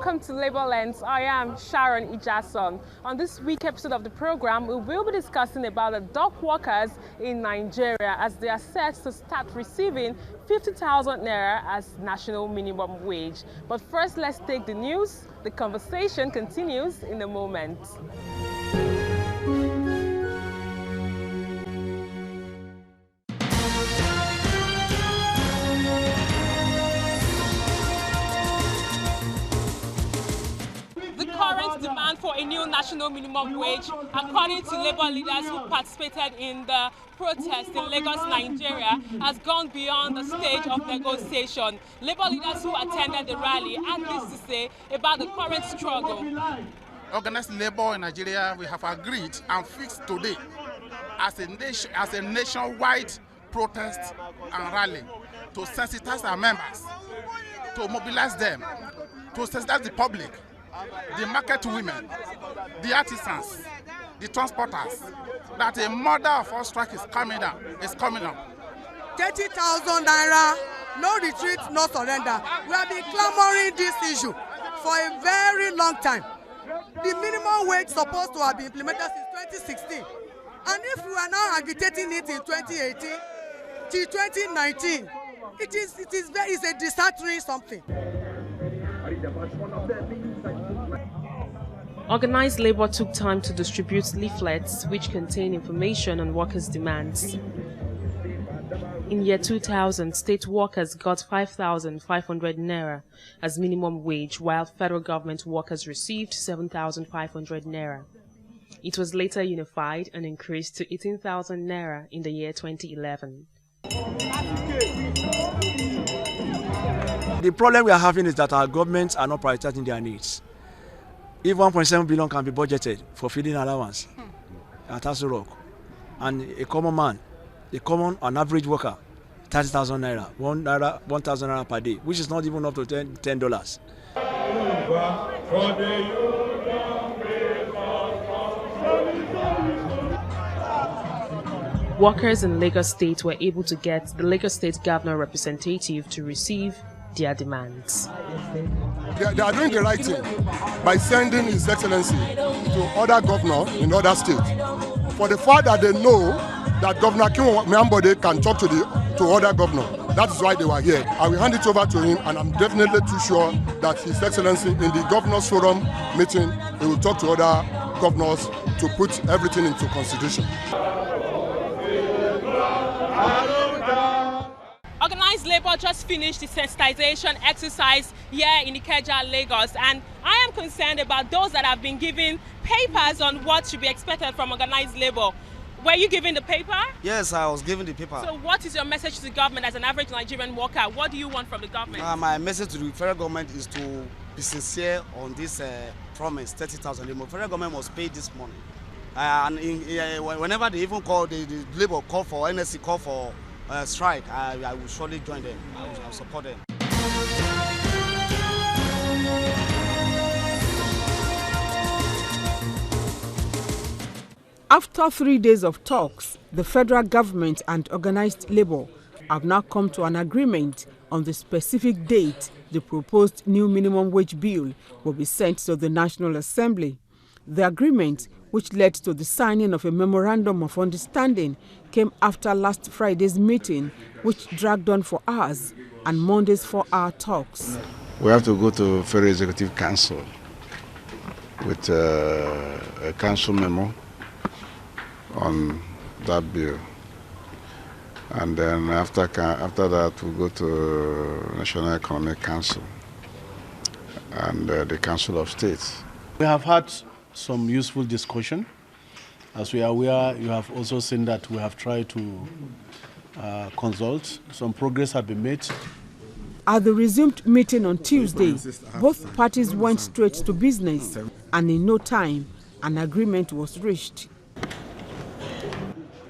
welcome to Labour Lens. I am Sharon Ijason. On this week episode of the program, we will be discussing about the dock workers in Nigeria as they are set to start receiving 50,000 naira as national minimum wage. But first, let's take the news. The conversation continues in a moment. Demand for a new national minimum wage, according to labour leaders who participated in the protest in Lagos, Nigeria, has gone beyond the stage of negotiation. Labour leaders who attended the rally had this to say about the current struggle. Organized labour in Nigeria, we have agreed and fixed today as a nationwide protest and rally to sensitize our members, to mobilize them, to sensitize the public, the market women, the artisans, the transporters, that a murder of all strike is coming up. 30,000 naira, no retreat, no surrender. We have been clamoring this issue for a very long time. The minimum wage supposed to have been implemented since 2016. And if we are now agitating it in 2018 till 2019, it is a disheartening something. Organized labour took time to distribute leaflets which contain information on workers' demands. In year 2000, state workers got 5,500 naira as minimum wage, while federal government workers received 7,500 naira. It was later unified and increased to 18,000 naira in the year 2011. The problem we are having is that our governments are not prioritizing their needs. If 1.7 billion can be budgeted for feeding allowance at Aso Rock, and a common man, an average worker, 30,000 naira, 1,000 naira per day, which is not even up to $10. Workers in Lagos State were able to get the Lagos State Governor representative to receive their demands. They are doing the right thing by sending His Excellency to other governors in other states. For the fact that they know that Governor Kim Miambode can talk to other governors, that is why they were here. I will hand it over to him, and I'm definitely too sure that His Excellency in the Governors Forum meeting, he will talk to other governors to put everything into consideration. Organized labour just finished the sensitization exercise here in Ikeja, Lagos, and I am concerned about those that have been given papers on what should be expected from organized labour. Were you given the paper? Yes, I was given the paper. So what is your message to the government as an average Nigerian worker? What do you want from the government? My message to the federal government is to be sincere on this promise, 30,000. The federal government must pay this money. And whenever they even call, the labour call for, NSC call for strike, I will surely join them. I will support them. After 3 days of talks, the federal government and organized labour have now come to an agreement on the specific date the proposed new minimum wage bill will be sent to the National Assembly. The agreement, which led to the signing of a memorandum of understanding, came after last Friday's meeting, which dragged on for hours, and Monday's 4-hour talks. We have to go to Federal Executive Council with a council memo on that bill, and then after that we go to National Economic Council and the Council of States. We have had some useful discussion. As we are aware, you have also seen that we have tried to consult. Some progress has been made. At the resumed meeting on Tuesday, both parties went straight to business, and in no time, an agreement was reached.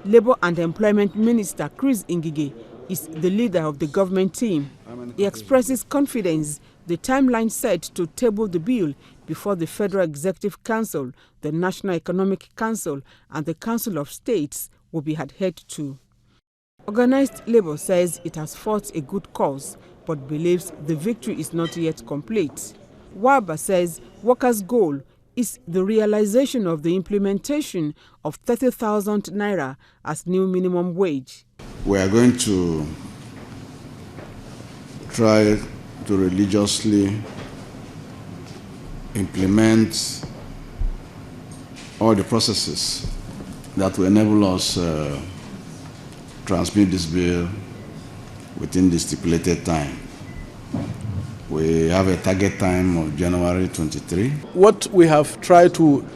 Labour and Employment Minister Chris Ngige is the leader of the government team. He expresses confidence the timeline set to table the bill before the Federal Executive Council, the National Economic Council, and the Council of States will be adhered to. Organized labour says it has fought a good cause, but believes the victory is not yet complete. Waba says workers' goal is the realization of the implementation of 30,000 naira as new minimum wage. We are going to try to religiously implement all the processes that will enable us transmit this bill within the stipulated time. We have a target time of January 23. What we have tried to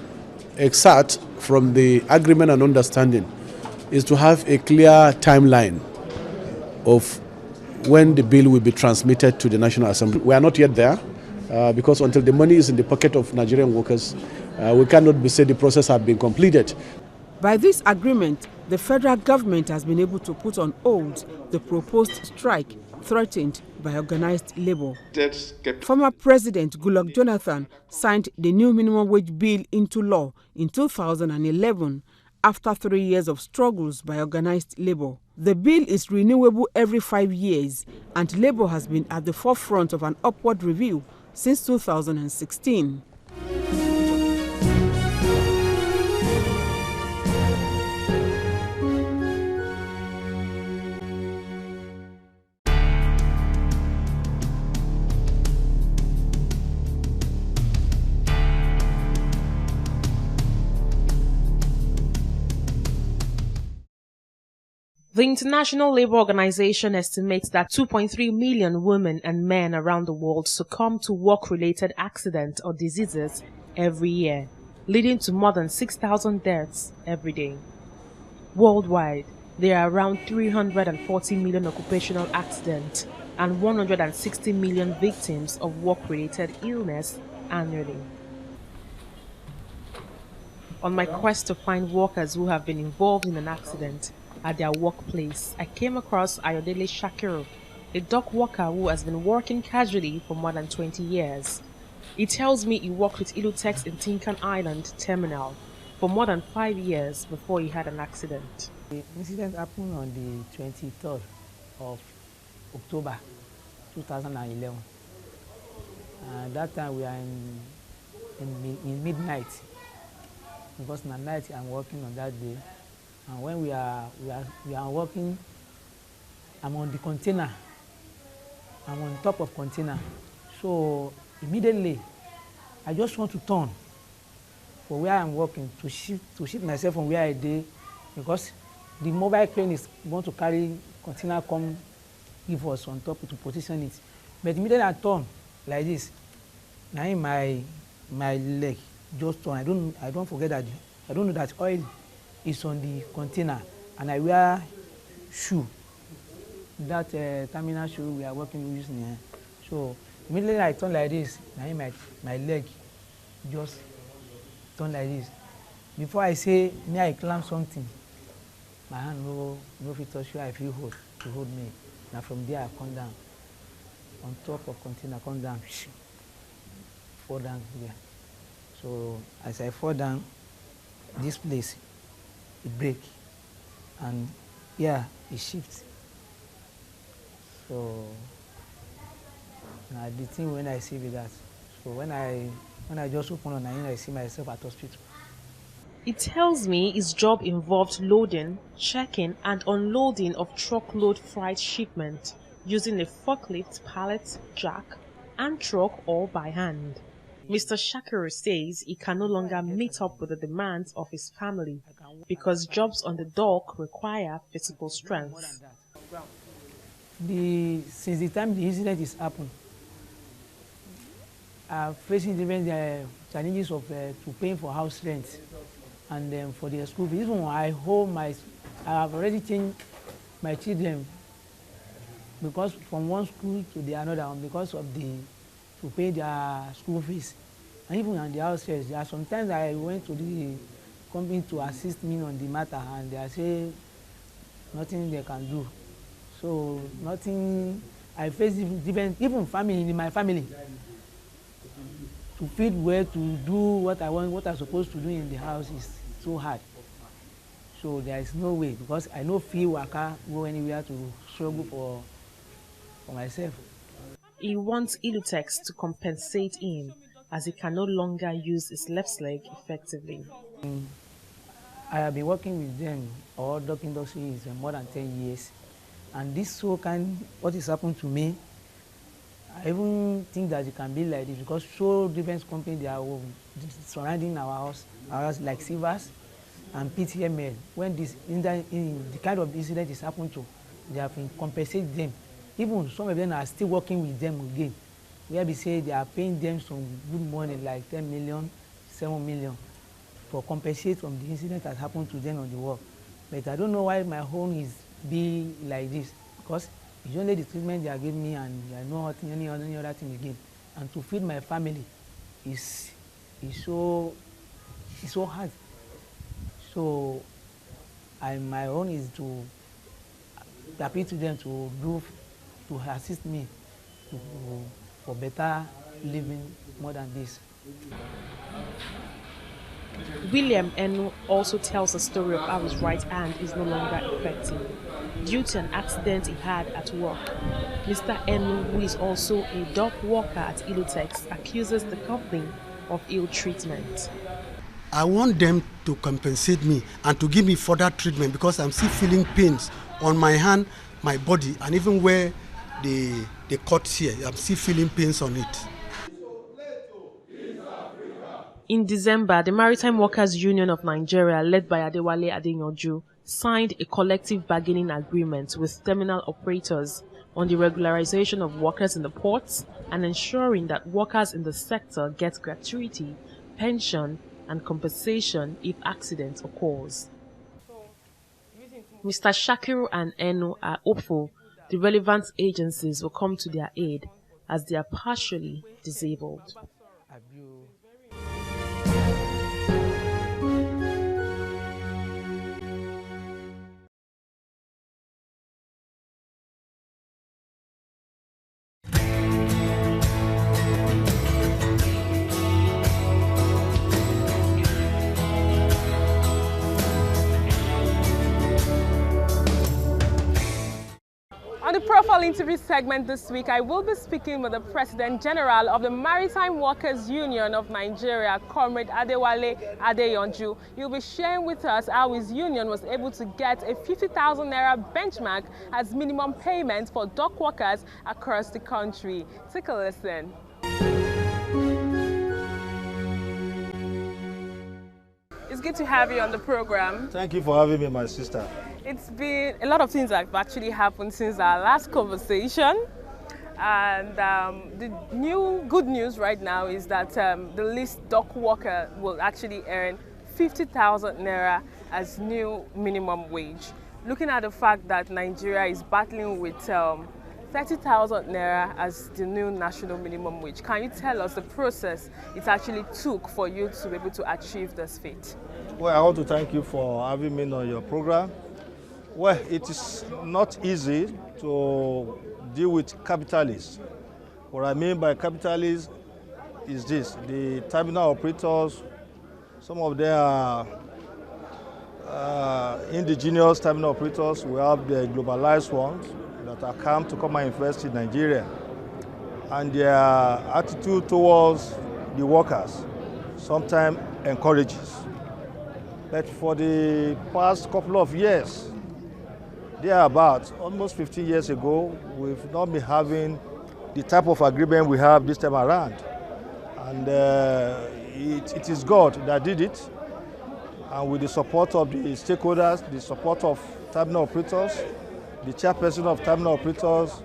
exert from the agreement and understanding is to have a clear timeline of when the bill will be transmitted to the National Assembly. We are not yet there because until the money is in the pocket of Nigerian workers, we cannot be said the process has been completed. By this agreement, the federal government has been able to put on hold the proposed strike threatened by organized labor. Former President Goodluck Jonathan signed the new minimum wage bill into law in 2011 after 3 years of struggles by organized labor. The bill is renewable every 5 years, and labor has been at the forefront of an upward review since 2016. The International Labour Organization estimates that 2.3 million women and men around the world succumb to work-related accidents or diseases every year, leading to more than 6,000 deaths every day. Worldwide, there are around 340 million occupational accidents and 160 million victims of work-related illness annually. On my quest to find workers who have been involved in an accident at their workplace, I came across Ayodele Shakiru, a dock worker who has been working casually for more than 20 years. He tells me he worked with Ilutex in Tinkan Island Terminal for more than 5 years before he had an accident. The incident happened on the 23rd of October 2011. That time we are in midnight, because in the night I'm working on that day. And when we are working, I'm on the container. I'm on top of container. So immediately, I just want to turn for where I'm working to shift myself from where I did, because the mobile crane is going to carry container, come give us on top to position it. But immediately I turn like this. Now in my leg just turn. I don't forget that. I don't know that oil is on the container, and I wear shoe, that terminal shoe we are working using here. So immediately I turn like this, now my leg just turn like this. Before I say, may I climb something, my hand no fit touch where I feel to hold me. Now from there I come down, on top of container, come down, fall down here. So as I fall down, this place, it break, and yeah, it shifts. So now the thing when I see with that, so when I just open on I see myself at hospital. He tells me his job involved loading, checking and unloading of truckload freight shipment using a forklift, pallet, jack and truck, all by hand. Mr. Shakiru says he can no longer meet up with the demands of his family because jobs on the dock require physical strength. Since the time the incident is happened, I'm facing different challenges of to paying for house rent and for their school fees. Even I have already changed my children, because from one school to the another one, because of to pay their school fees. And even on the house rent, there are sometimes I went to the company to assist me on the matter, and they say nothing they can do. So nothing. I face different, even family in my family, to feed well, to do what I want, what I'm supposed to do in the house is so hard. So there is no way, because I know feel I can't go anywhere to struggle for myself. He wants Ilutex to compensate him as he can no longer use his left leg effectively. I have been working with them, or dock industry, is more than 10 years. And this so what has happened to me, I even think that it can be like this because so different companies they are surrounding our house like Silvers and PTML. When the kind of incident is happened to, they have been compensated them. Even some of them are still working with them again. Where we say they are paying them some good money like 10 million, 7 million for compensate from the incident that happened to them on the work. But I don't know why my home is be like this because it's only the treatment they are giving me and I know any other thing again. And to feed my family is so hard. So my own is to appeal to them to assist me for better living more than this. William Enu also tells a story of how his right hand is no longer effective due to an accident he had at work. Mr. Enu, who is also a dock worker at Ilutex, accuses the company of ill treatment. I want them to compensate me and to give me further treatment because I'm still feeling pains on my hand, my body, and even where they cut here, I'm still feeling pains on it. In December, the Maritime Workers Union of Nigeria, led by Adewale Adeyanju, signed a collective bargaining agreement with terminal operators on the regularization of workers in the ports and ensuring that workers in the sector get gratuity, pension, and compensation if accident occurs. Mr. Shakiru and Enu are hopeful the relevant agencies will come to their aid as they are partially disabled. On the profile interview segment this week, I will be speaking with the President General of the Maritime Workers Union of Nigeria, Comrade Adewale Adeyanju. He'll be sharing with us how his union was able to get a 50,000 naira benchmark as minimum payment for dock workers across the country. Take a listen. It's good to have you on the program. Thank you for having me, my sister. It's been a lot of things that have actually happened since our last conversation. And the good news right now is that the least dock worker will actually earn 50,000 naira as new minimum wage. Looking at the fact that Nigeria is battling with 30,000 naira as the new national minimum wage, can you tell us the process it actually took for you to be able to achieve this feat? Well, I want to thank you for having me on your program. Well, it is not easy to deal with capitalists. What I mean by capitalists is this: the terminal operators, some of them are indigenous terminal operators. We have the globalized ones that are come and invest in Nigeria. And their attitude towards the workers sometimes encourages. But for the past couple of years, about almost 15 years ago, we've not been having the type of agreement we have this time around. And it is God that did it. And with the support of the stakeholders, the support of terminal operators, the chairperson of terminal operators,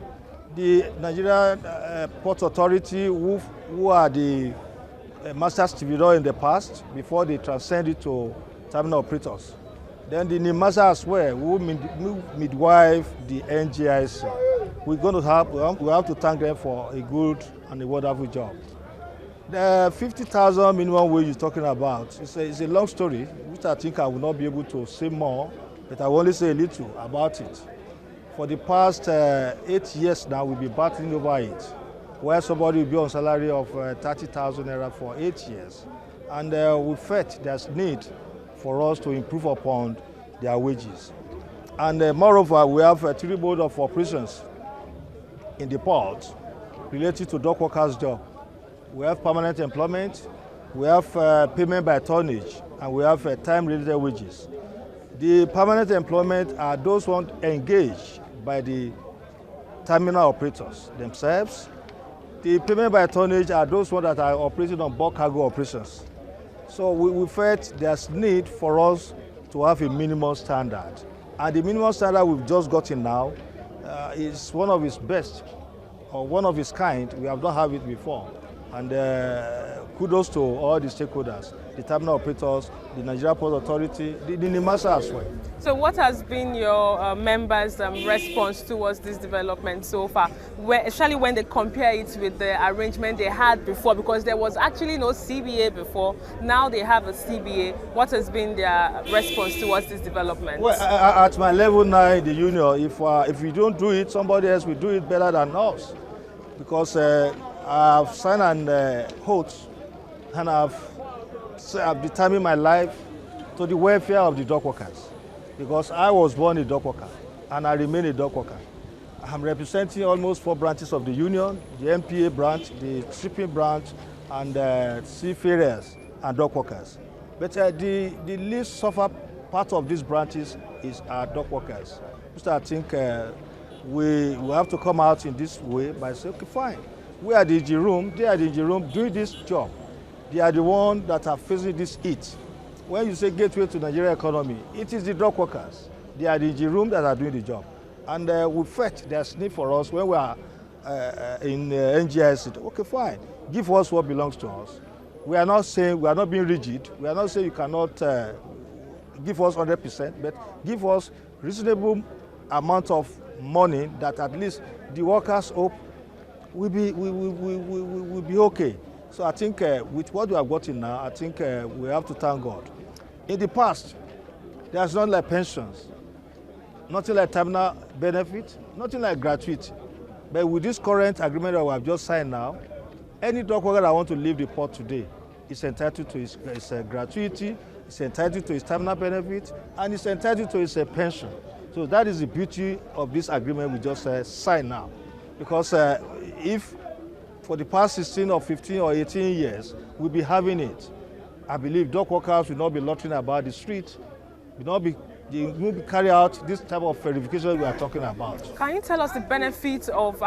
the Nigerian Port Authority, who are the master stevedore in the past, before they transcended to terminal operators. Then the NIMASA as well, who midwife the NGIC. We have to thank them for a good and a wonderful job. The 50,000 minimum wage you're talking about, it's a long story, which I think I will not be able to say more, but I will only say a little about it. For the past 8 years now, we've been battling over it, where somebody will be on salary of 30,000 naira for 8 years. And we felt there's need for us to improve upon their wages. And moreover, we have a 3 mode of operations in the port, related to dock workers' job. We have permanent employment, we have payment by tonnage, and we have time-related wages. The permanent employment are those ones engaged by the terminal operators themselves. The payment by tonnage are those ones that are operating on bulk cargo operations. So we felt there's need for us to have a minimum standard. And the minimum standard we've just gotten now is one of its best, or one of its kind. We have not had it before. And kudos to all the stakeholders, the terminal operators, the Nigeria Port Authority, the NIMASA as well. So what has been your members' response towards this development so far, especially when they compare it with the arrangement they had before? Because there was actually no CBA before, now they have a CBA. What has been their response towards this development? Well, at my level now in the union, if we don't do it, somebody else will do it better than us. Because I've signed an oath and I've determined my life to the welfare of the dock workers. Because I was born a dock worker and I remain a dock worker. I'm representing almost 4 branches of the union, the MPA branch, the shipping branch, and seafarers and dock workers. But the least suffer part of these branches is our dock workers. So I think we have to come out in this way by saying, okay, fine. We are the engine room, they are the engine room doing this job. They are the ones that are facing this heat. When you say gateway to Nigeria economy, it is the dock workers. They are the engine room that are doing the job. And we felt there's need for us when we are in NGIS. Okay, fine. Give us what belongs to us. We are not saying, we are not being rigid. We are not saying you cannot give us 100%, but give us reasonable amount of money that at least the workers hope will be okay. So I think with what we have gotten now, I think we have to thank God. In the past, there's not like pensions, nothing like terminal benefit, nothing like gratuity. But with this current agreement that we have just signed now, any dock worker that wants to leave the port today is entitled to his gratuity, is entitled to his terminal benefit, and is entitled to his pension. So that is the beauty of this agreement we just signed now. Because if for the past 16 or 15 or 18 years, we'll be having it, I believe dock workers will not be loitering about the street, they won't be carry out this type of verification we are talking about. Can you tell us the benefits of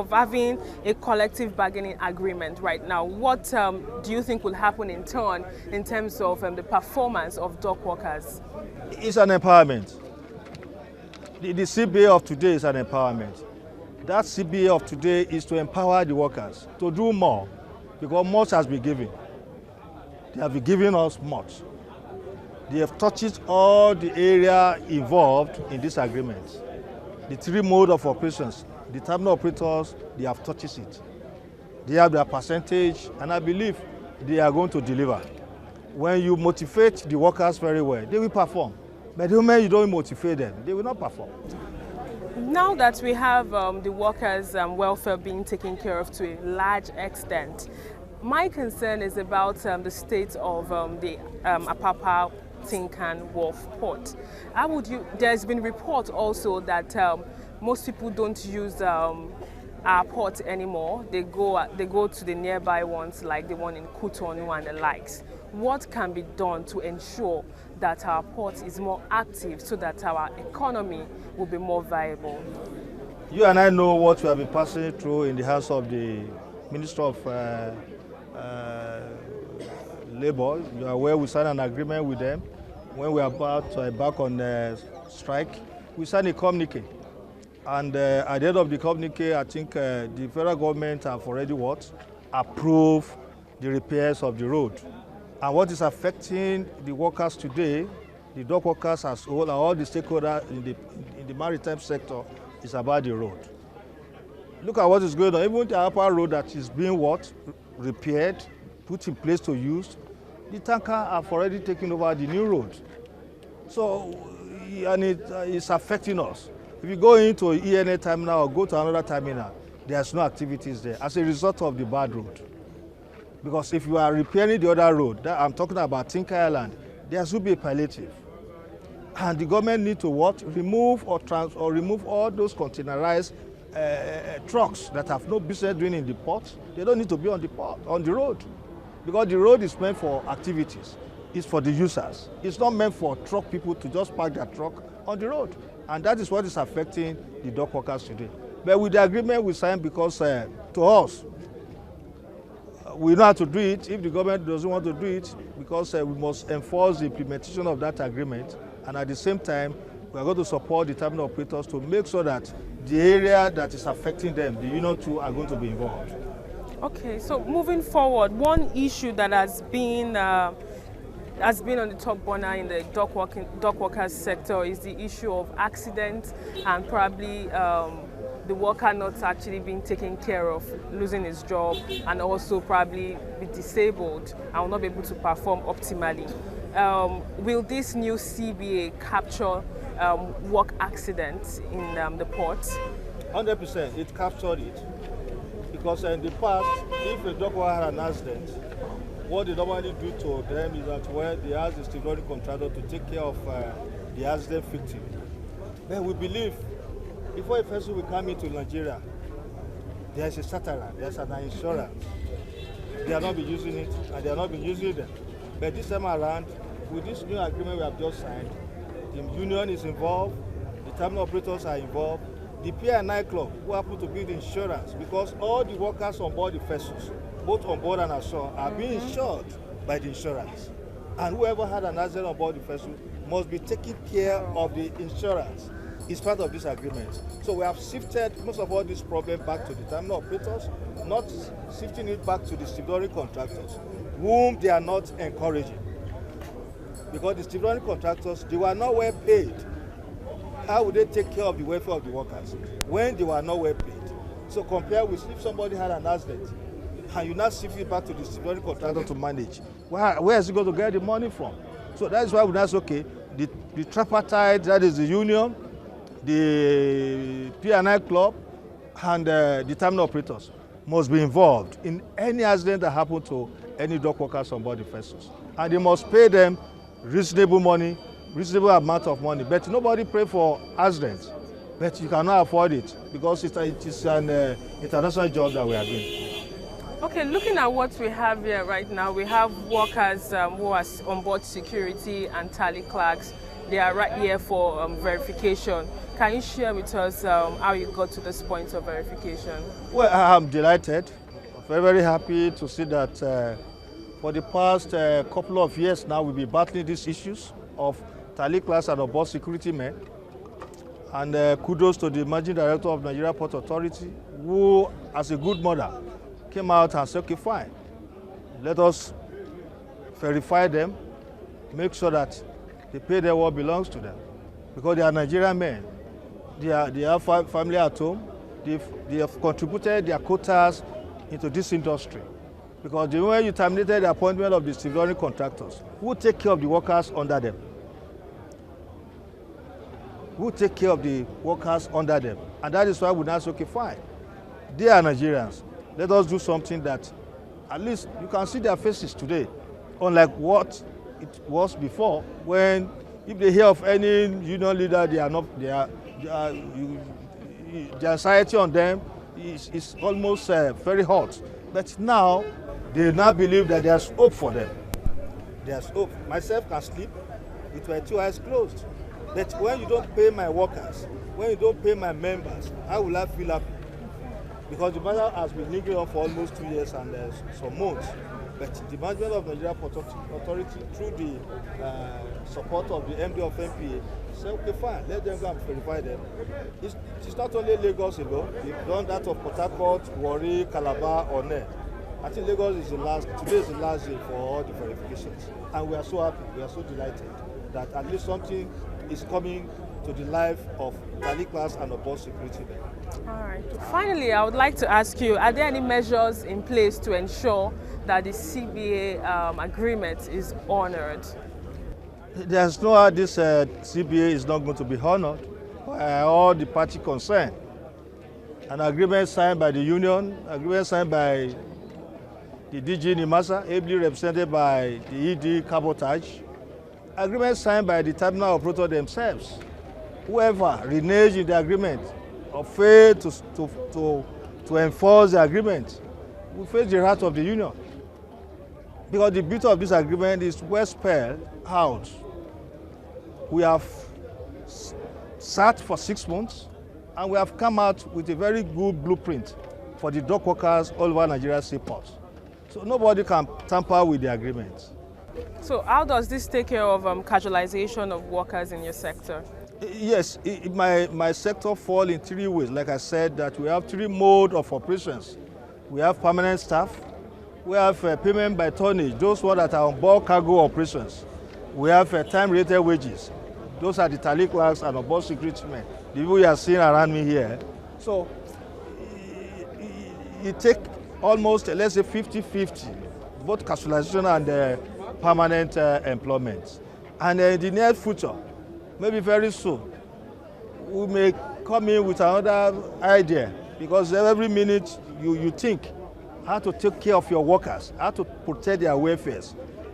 having a collective bargaining agreement right now? What do you think will happen in turn in terms of the performance of dock workers? It's an empowerment. The CBA of today is an empowerment. That CBA of today is to empower the workers to do more, because much has been given. They have been giving us much. They have touched all the area involved in this agreement. The 3 modes of operations, the terminal operators, they have touched it. They have their percentage, and I believe they are going to deliver. When you motivate the workers very well, they will perform. But the moment you don't motivate them, they will not perform. Now that we have the workers' welfare being taken care of to a large extent, my concern is about the state of the Apapa Tinkan Wharf Port. There's been reports also that most people don't use our port anymore. They go to the nearby ones, like the one in Cotonou and the likes. What can be done to ensure that our port is more active so that our economy will be more viable? You and I know what we have been passing through in the hands of the Minister of Labour. You are aware we signed an agreement with them when we are about to embark on strike. We signed a communique, and at the end of the communique, I think the federal government have already approved the repairs of the road. And what is affecting the workers today, the dock workers as well, and all the stakeholders in the maritime sector, is about the road. Look at what is going on. Even the upper road that is being repaired, put in place to use, the tanker have already taken over the new road. So, and it is affecting us. If you go into ENA terminal or go to another terminal, there's no activities there as a result of the bad road. Because if you are repairing the other road, that I'm talking about Tinker Island, there should be a palliative. And the government need to remove remove all those containerized trucks that have no business doing in the port, they don't need to be on the road. Because the road is meant for activities. It's for the users. It's not meant for truck people to just park their truck on the road. And that is what is affecting the dock workers today. But with the agreement we signed, because to us, we know how to do it. If the government doesn't want to do it, because we must enforce the implementation of that agreement. And at the same time, we are going to support the terminal operators to make sure that the area that is affecting them, the union too, are going to be involved. Okay, so moving forward, one issue that has been on the top burner in the dock workers sector is the issue of accidents and probably the worker not actually being taken care of, losing his job, and also probably be disabled and will not be able to perform optimally. Will this new CBA capture work accidents in the port? 100%, it captured it. Because in the past, if a dock worker had an accident, what they normally do to them is that they ask the stevedoring contractor to take care of the accident victim. Then we believe, before a person will come into Nigeria, there is a Sataran, there's an insurance. They have not been using it, and they have not been using them. But this time around, with this new agreement we have just signed, the union is involved, the terminal operators are involved, the P&I club who happen to be the insurance, because all the workers on board the vessels, both on board and ashore, are being insured by the insurance. And whoever had an accident on board the vessel must be taking care of the insurance. It's part of this agreement. So we have shifted most of all this problem back to the terminal operators, not shifting it back to the stevedoring contractors, whom they are not encouraging. Because the stevedoring contractors, they were not well paid. How would they take care of the welfare of the workers when they were not well paid? So compare with if somebody had an accident and you now shift it back to the stevedoring contractor to manage, where is he going to get the money from? So that's why we now say, okay, the tripartite, that is the union, the P&I club, and the terminal operators must be involved in any accident that happens to any dock workers on board the vessels. And they must pay them reasonable money, reasonable amount of money. But nobody pray for accidents. But you cannot afford it because it is an international job that we are doing. Okay, looking at what we have here right now, we have workers who are on board security and tally clerks. They are right here for verification. Can you share with us how you got to this point of verification? Well, I'm delighted, very, very happy to see that for the past couple of years now, we'll be battling these issues of tally clerks and on board security men. And kudos to the Managing Director of Nigeria Port Authority, who, as a good mother, came out and said, okay, fine, let us verify them, make sure that they pay them what belongs to them. Because they are Nigerian men. They have family at home. They have contributed their quotas into this industry. Because the way you terminated the appointment of the stevedoring contractors, who take care of the workers under them? Who take care of the workers under them? And that is why we now say, okay, fine. They are Nigerians. Let us do something that at least you can see their faces today, unlike what it was before, when if they hear of any union leader, the anxiety on them is almost very hot. But now, they now believe that there's hope for them. There's hope. Myself can sleep with my two eyes closed. But when you don't pay my workers, when you don't pay my members, how will I feel happy? Because the matter has been lingering on for almost 2 years and some months. But the management of Nigeria Port Authority, through the support of the MD of NPA, said, okay, fine, let them go and verify them. It's not only Lagos alone. They've done that of Port Harcourt, Warri, Calabar, Onne. I think Lagos is today is the last day for all the verifications. And we are so happy, we are so delighted that at least something is coming to the life of tally clerks and on board security men. All right. Finally, I would like to ask you, are there any measures in place to ensure that the CBA agreement is honored? There's no how this CBA is not going to be honored by all the party concerned. An agreement signed by the union, agreement signed by the DG Nimasa, ably represented by the ED Cabotage, agreement signed by the terminal operator themselves. Whoever reneged in the agreement fail to enforce the agreement, we face the wrath of the union. Because the beauty of this agreement is well spelled out. We have sat for 6 months, and we have come out with a very good blueprint for the dock workers all over Nigeria's seaports. So nobody can tamper with the agreement. So how does this take care of casualization of workers in your sector? Yes, my sector falls in 3 ways. Like I said, that we have 3 modes of operations. We have permanent staff, we have payment by tonnage, those ones that are on board cargo operations. We have time-related wages. Those are the tally clerks and on-board security men, the people you are seeing around me here. So it takes almost, let's say, 50-50, both casualization and permanent employment. And in the near future, maybe very soon, we may come in with another idea, because every minute you think how to take care of your workers, how to protect their welfare.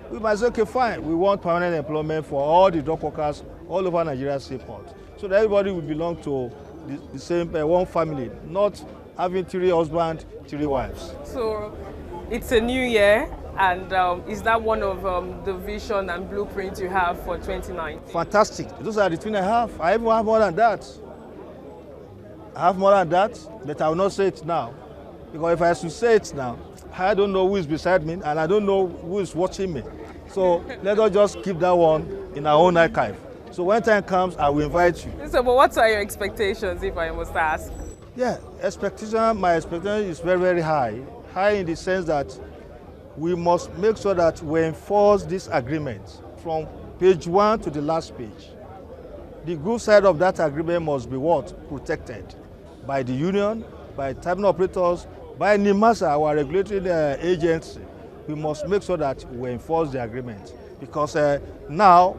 We might say, okay, fine, we want permanent employment for all the dock workers all over Nigeria's seaport, so that everybody will belong to the same one family, not having 3 husbands, 3 wives. So it's a new year, and is that one of the vision and blueprints you have for 2019? Fantastic. Those are the things I have. I even have more than that. I have more than that, but I will not say it now. Because if I should say it now, I don't know who is beside me, and I don't know who is watching me. So let us just keep that one in our own archive. So when time comes, I will invite you. So, but what are your expectations, if I must ask? Yeah, my expectation is very, very high. High in the sense that we must make sure that we enforce this agreement from page 1 to the last page. The good side of that agreement must be what? Protected by the union, by terminal operators, by NIMASA, our regulatory agency. We must make sure that we enforce the agreement, because now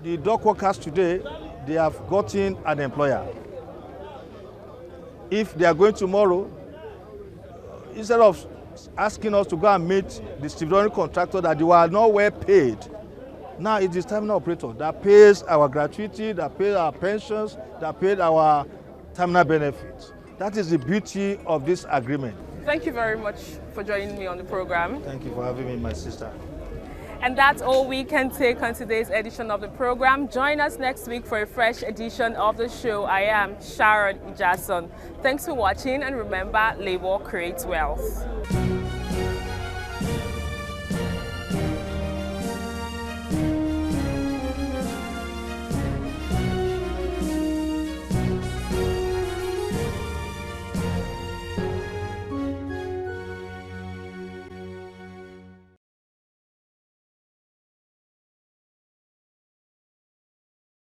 the dock workers today, they have gotten an employer. If they are going tomorrow, instead of asking us to go and meet the stevedore contractor that they were not well paid, now it is terminal operator that pays our gratuity, that pays our pensions, that pays our terminal benefits. That is the beauty of this agreement. Thank you very much for joining me on the program. Thank you for having me, my sister. And that's all we can take on today's edition of the program. Join us next week for a fresh edition of the show. I am Sharon Ijason. Thanks for watching, and remember, labor creates wealth.